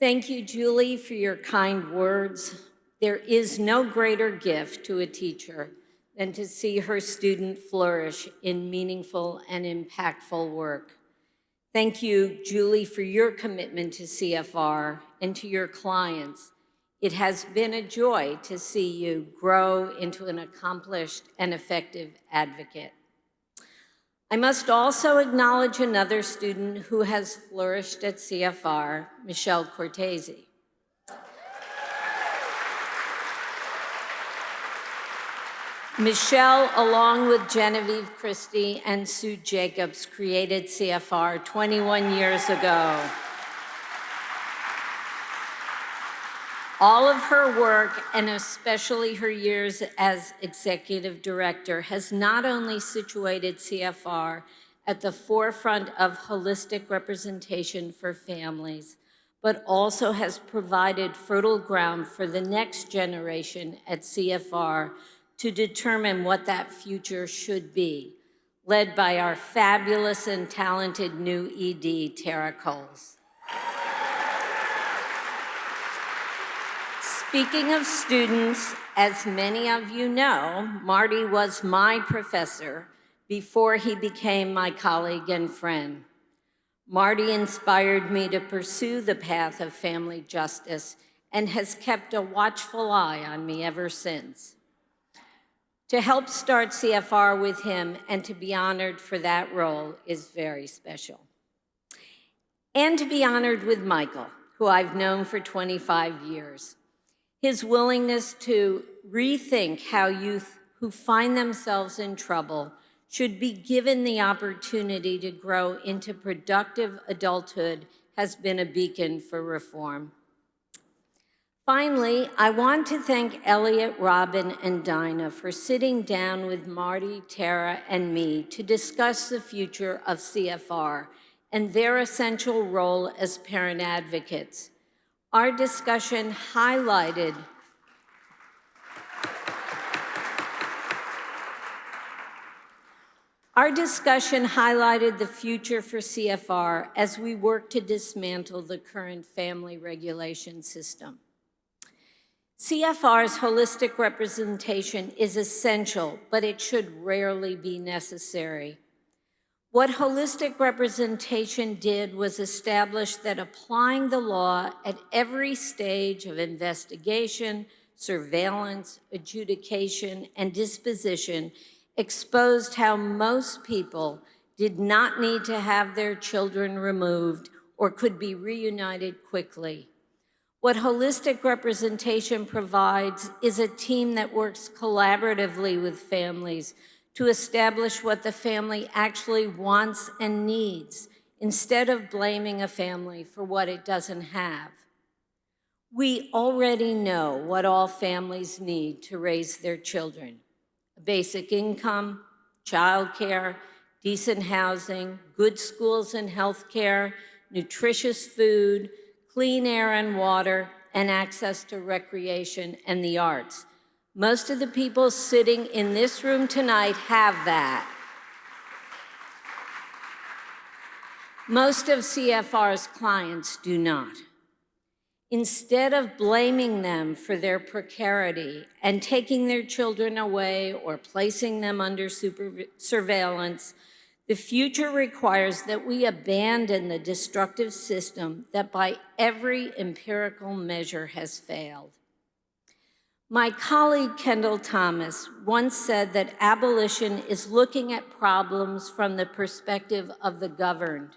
Thank you, Julie, for your kind words. There is no greater gift to a teacher than to see her student flourish in meaningful and impactful work. Thank you, Julie, for your commitment to CFR and to your clients. It has been a joy to see you grow into an accomplished and effective advocate. I must also acknowledge another student who has flourished at CFR, Michelle Cortese. Michelle, along with Genevieve Christie and Sue Jacobs, created CFR 21 years ago. All of her work, and especially her years as executive director, has not only situated CFR at the forefront of holistic representation for families, but also has provided fertile ground for the next generation at CFR to determine what that future should be, led by our fabulous and talented new ED, Tara Coles. Speaking of students, as many of you know, Marty was my professor before he became my colleague and friend. Marty inspired me to pursue the path of family justice and has kept a watchful eye on me ever since. To help start CFR with him and to be honored for that role is very special. And to be honored with Michael, who I've known for 25 years. His willingness to rethink how youth who find themselves in trouble should be given the opportunity to grow into productive adulthood has been a beacon for reform. Finally, I want to thank Elliot, Robin, and Dinah for sitting down with Marty, Tara, and me to discuss the future of CFR and their essential role as parent advocates. Our discussion highlighted the future for CFR as we work to dismantle the current family regulation system. CFR's holistic representation is essential, but it should rarely be necessary. What holistic representation did was establish that applying the law at every stage of investigation, surveillance, adjudication, and disposition exposed how most people did not need to have their children removed or could be reunited quickly. What holistic representation provides is a team that works collaboratively with families to establish what the family actually wants and needs, instead of blaming a family for what it doesn't have. We already know what all families need to raise their children: a basic income, childcare, decent housing, good schools and health care, nutritious food, clean air and water, and access to recreation and the arts. Most of the people sitting in this room tonight have that. Most of CFR's clients do not. Instead of blaming them for their precarity and taking their children away or placing them under surveillance, the future requires that we abandon the destructive system that by every empirical measure has failed. My colleague Kendall Thomas once said that abolition is looking at problems from the perspective of the governed.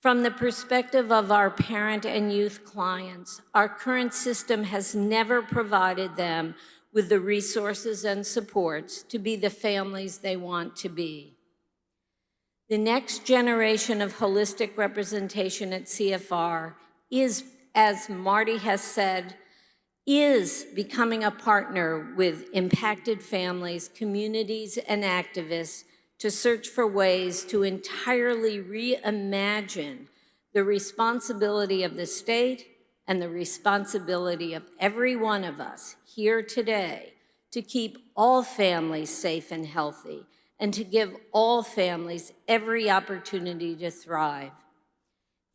From the perspective of our parent and youth clients, our current system has never provided them with the resources and supports to be the families they want to be. The next generation of holistic representation at CFR is, as Marty has said, is becoming a partner with impacted families, communities, and activists to search for ways to entirely reimagine the responsibility of the state and the responsibility of every one of us here today to keep all families safe and healthy and to give all families every opportunity to thrive.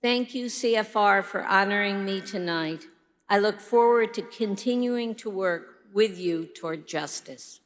Thank you, CFR, for honoring me tonight. I look forward to continuing to work with you toward justice.